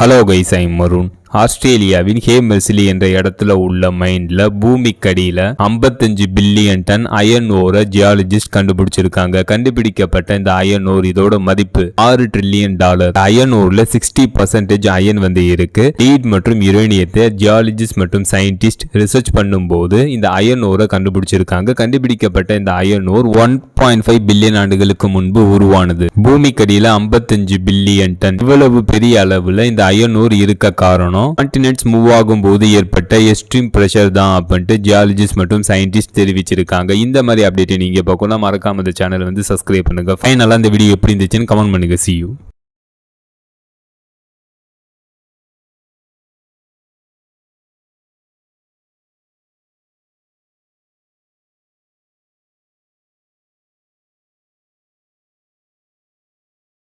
Hello guys, I'm மருண். ஆஸ்திரேலியாவின் ஹேமெர்ஸ்லி என்ற இடத்துல உள்ள மைன்ல பூமிக்கடியில 55 பில்லியன் டன் அயன் ஓரை ஜியாலஜிஸ்ட் கண்டுபிடிச்சிருக்காங்க. கண்டுபிடிக்கப்பட்ட இந்த அயன் ஓர் இதோட மதிப்பு $6 trillion. அயன் ஓர்ல 60% அயன் இருக்கு. லீட் மற்றும் யுரேனியத்தை ஜியாலஜிஸ்ட் மற்றும் சயின்டிஸ்ட் ரிசர்ச் பண்ணும்போது இந்த அயன் ஓரை கண்டுபிடிச்சிருக்காங்க. கண்டுபிடிக்கப்பட்ட இந்த அயன் ஓர் 1.5 பில்லியன் ஆண்டுகளுக்கு முன்பு உருவானது. பூமிக்கடியில 55 பில்லியன் டன் இவ்வளவு பெரிய அளவுல இந்த அயன் ஓர் இருக்க காரணம் கான்டினென்ட்ஸ் மூவ் ஆகும் போது ஏற்பட்ட எக்ஸ்ட்ரீம் பிரஷர் தான் அப்படின்ட்டு ஜியாலஜிஸ்ட் மற்றும் சயின்டிஸ்ட் தெரிவிச்சிருக்காங்க. இந்த மாதிரி அப்டேட் நீங்க பார்க்கணும், மறக்காம இந்த சேனல் சப்ஸ்கிரைப் பண்ணுங்க. ஃபைனலா இந்த வீடியோ எப்படி இருந்துச்சுன்னு கமெண்ட் பண்ணுங்க. See you.